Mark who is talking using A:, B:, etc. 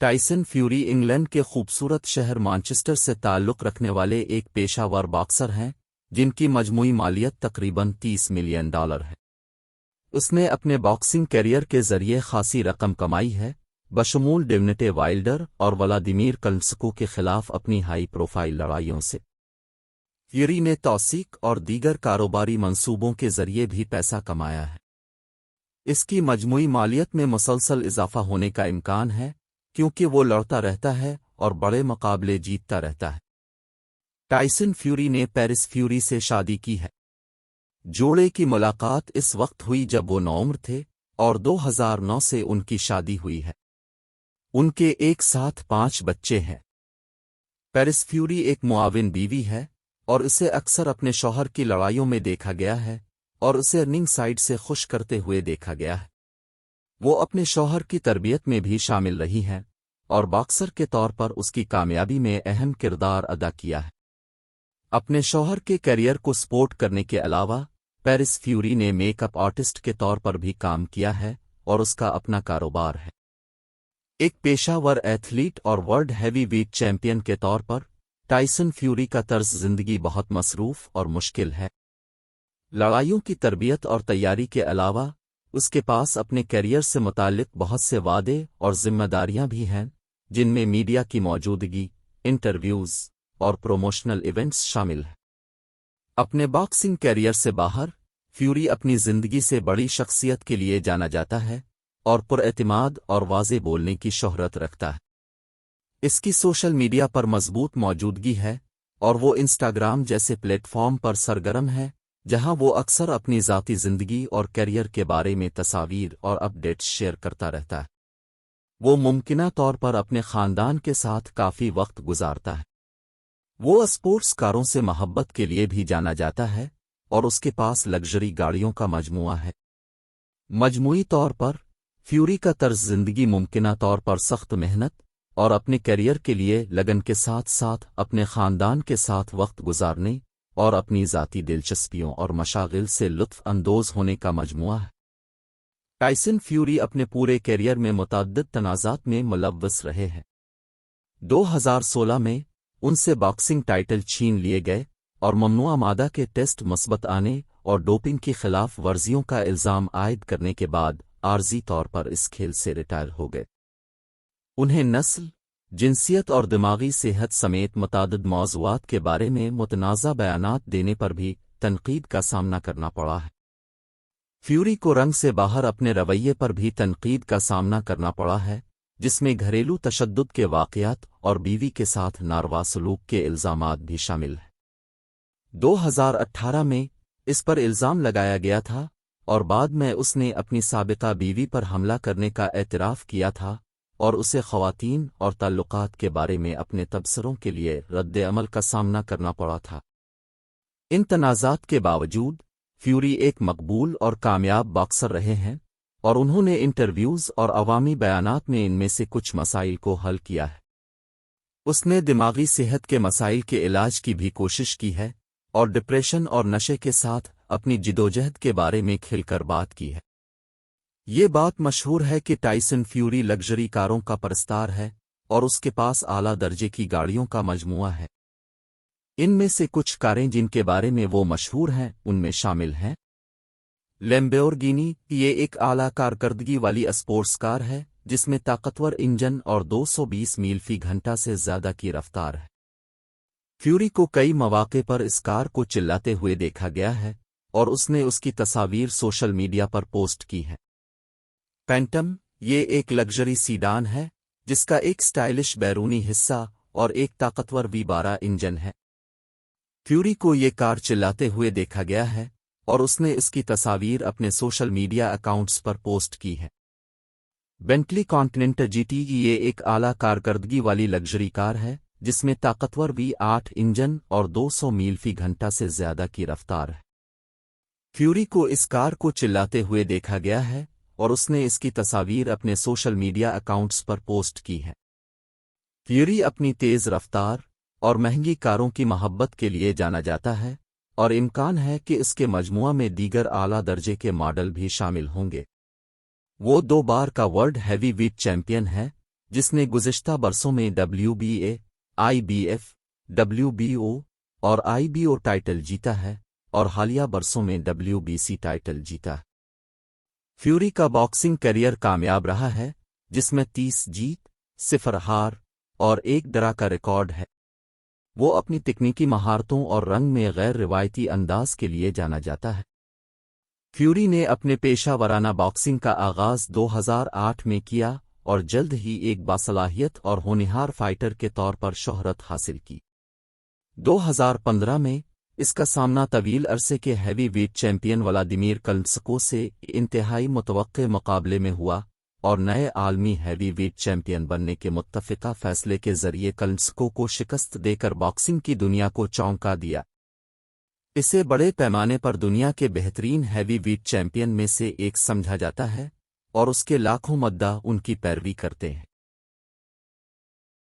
A: Tyson fury England के खूबसूरत शहर मैनचेस्टर से ताल्लुक़ रखने वाले एक पेशावर बॉक्सर हैं जिनकी मजमूई मालियत तकरीबन $30 मिलियन है। उसने अपने बॉक्सिंग करियर के जरिए खासी रकम कमाई है, बशमूल डेवनेटे वाइल्डर और व्लादिमीर क्लिचको के खिलाफ अपनी हाई प्रोफाइल लड़ाइयों से। फ्यूरी ने तौसीक और दीगर कारोबारी मंसूबों के जरिए भी पैसा कमाया है। इसकी मजमूई मालियत में मुसलसल इजाफा होने का इम्कान है क्योंकि वो लड़ता रहता है और बड़े मुकाबले जीतता रहता है। टाइसन फ्यूरी ने पेरिस फ्यूरी से शादी की है। जोड़े की मुलाकात इस वक्त हुई जब वो नौउम्र थे और 2009 से उनकी शादी हुई है। उनके एक साथ 5 बच्चे हैं। पेरिस फ्यूरी एक मुआविन बीवी है और इसे अक्सर अपने शौहर की लड़ाइयों में देखा गया है और उसे रिंग साइड से खुश करते हुए देखा गया है। वो अपने शौहर की तरबियत में भी शामिल रही हैं और बॉक्सर के तौर पर उसकी कामयाबी में अहम किरदार अदा किया है। अपने शौहर के करियर को सपोर्ट करने के अलावा पेरिस फ्यूरी ने मेकअप आर्टिस्ट के तौर पर भी काम किया है और उसका अपना कारोबार है। एक पेशावर एथलीट और वर्ल्ड हैवीवेट चैंपियन के तौर पर टाइसन फ्यूरी का तर्ज जिंदगी बहुत मसरूफ और मुश्किल है। लड़ाइयों की तरबियत और तैयारी के अलावा उसके पास अपने करियर से मुताल्लिक बहुत से वादे और जिम्मेदारियां भी हैं, जिनमें मीडिया की मौजूदगी, इंटरव्यूज और प्रोमोशनल इवेंट्स शामिल हैं। अपने बॉक्सिंग करियर से बाहर फ्यूरी अपनी जिंदगी से बड़ी शख्सियत के लिए जाना जाता है और पुरएतिमाद और वाज़े बोलने की शोहरत रखता है। इसकी सोशल मीडिया पर मजबूत मौजूदगी है और वो इंस्टाग्राम जैसे प्लेटफॉर्म पर सरगर्म है, जहां वो अक्सर अपनी ज़ाती ज़िंदगी और करियर के बारे में तस्वीर और अपडेट्स शेयर करता रहता है। वो मुमकिना तौर पर अपने ख़ानदान के साथ काफ़ी वक्त गुजारता है। वो स्पोर्ट्स कारों से मोहब्बत के लिए भी जाना जाता है और उसके पास लग्जरी गाड़ियों का मजमूआ है। मजमूई तौर पर फ्यूरी का तर्ज जिंदगी मुमकिना तौर पर सख्त मेहनत और अपने करियर के लिए लगन के साथ साथ अपने ख़ानदान के साथ वक्त गुजारने और अपनी ज़ाती दिलचस्पियों और मशागिल से लुत्फ़ अंदोज़ होने का मजमूआ है। टाइसन फ्यूरी अपने पूरे करियर में मुतअद्दिद तनाज़ात में मुलव्वस रहे हैं। 2016 में उनसे बॉक्सिंग टाइटल छीन लिए गए और ममनुआ मादा के टेस्ट मुस्बत आने और डोपिंग की खिलाफ वर्जियों का इल्ज़ाम आयद करने के बाद आर्जी तौर पर इस खेल से रिटायर हो गए। उन्हें नस्ल, जिनसियत और दिमागी सेहत समेत मुतादिद मौज़ूआत के बारे में मुतनाज़ा बयानात देने पर भी तनकीद का सामना करना पड़ा है। फ्यूरी को रंग से बाहर अपने रवैये पर भी तनकीद का सामना करना पड़ा है, जिसमें घरेलू तशद्दुद के वाक़यात और बीवी के साथ नारवा सलूक के इल्ज़ामात भी शामिल हैं। 2018 में इस पर इल्ज़ाम लगाया गया था और बाद में उसने अपनी साबिका बीवी पर हमला करने का एतराफ़ किया था और उसे ख़वातीन और ताल्लुक़ात के बारे में अपने तबसरों के लिए रद्द-ए-अमल का सामना करना पड़ा था। इन तनाज़ात के बावजूद फ्यूरी एक मकबूल और कामयाब बॉक्सर रहे हैं और उन्होंने इंटरव्यूज़ और अवामी बयानात में इनमें से कुछ मसाइल को हल किया है। उसने दिमागी सेहत के मसाइल के इलाज की भी कोशिश की है और डिप्रेशन और नशे के साथ अपनी जिदोजहद के बारे में खिलकर बात की है। ये बात मशहूर है कि टाइसन फ्यूरी लग्जरी कारों का परस्तार है और उसके पास आला दर्जे की गाड़ियों का मजमूआ है। इनमें से कुछ कारें जिनके बारे में वो मशहूर हैं उनमें शामिल हैं लैम्बोर्गिनी। ये एक आला कारकर्दगी वाली स्पोर्ट्स कार है जिसमें ताकतवर इंजन और 220 मील फी घंटा से ज़्यादा की रफ्तार है। फ्यूरी को कई मौके पर इस कार को चिल्लाते हुए देखा गया है और उसने उसकी तस्वीर सोशल मीडिया पर पोस्ट की है। पैंटम ये एक लग्जरी सीडान है जिसका एक स्टाइलिश बैरूनी हिस्सा और एक ताकतवर V12 इंजन है। फ्यूरी को ये कार चिल्लाते हुए देखा गया है और उसने इसकी तस्वीर अपने सोशल मीडिया अकाउंट्स पर पोस्ट की है। बेंटली कॉन्टिनेंटल GT ये एक आला कारकर्दगी वाली लग्जरी कार है जिसमें ताकतवर V8 इंजन और 200 मील फी घंटा से ज़्यादा की रफ्तार है। फ्यूरी को इस कार को चिल्लाते हुए देखा गया है और उसने इसकी तस्वीर अपने सोशल मीडिया अकाउंट्स पर पोस्ट की है। फ्यूरी अपनी तेज़ रफ्तार और महंगी कारों की मोहब्बत के लिए जाना जाता है और इम्कान है कि इसके मजमूआ में दीगर आला दर्जे के मॉडल भी शामिल होंगे। वो 2 बार का वर्ल्ड हैवीवेट चैंपियन है جس نے گزشتہ برسوں میں WBA، IBF، WBO اور IBO ٹائٹل جیتا ہے اور حالیہ برسوں میں WBC ٹائٹل جیتا ہے۔ فیوری کا باکسنگ کیریئر کامیاب رہا ہے، جس میں 30 جیت، 0 ہار اور 1 ڈرا کا ریکارڈ ہے۔ وہ اپنی تکنیکی مہارتوں اور رنگ میں غیر روایتی انداز کے لیے جانا جاتا ہے۔ فیوری نے اپنے پیشہ ورانہ باکسنگ کا آغاز 2008 میں کیا اور جلد ہی ایک باصلاحیت اور ہونہار فائٹر کے طور پر شہرت حاصل کی۔ 2015 میں اس کا سامنا طویل عرصے کے ہیوی ویٹ چیمپئن ولادیمیر کلچسکو سے انتہائی متوقع مقابلے میں ہوا اور نئے عالمی ہیوی ویٹ چیمپئن بننے کے متفقہ فیصلے کے ذریعے کلچسکو کو شکست دے کر باکسنگ کی دنیا کو چونکا دیا۔ اسے بڑے پیمانے پر دنیا کے بہترین ہیوی ویٹ چیمپئن میں سے ایک سمجھا جاتا ہے اور اس کے لاکھوں مداح ان کی پیروی کرتے ہیں۔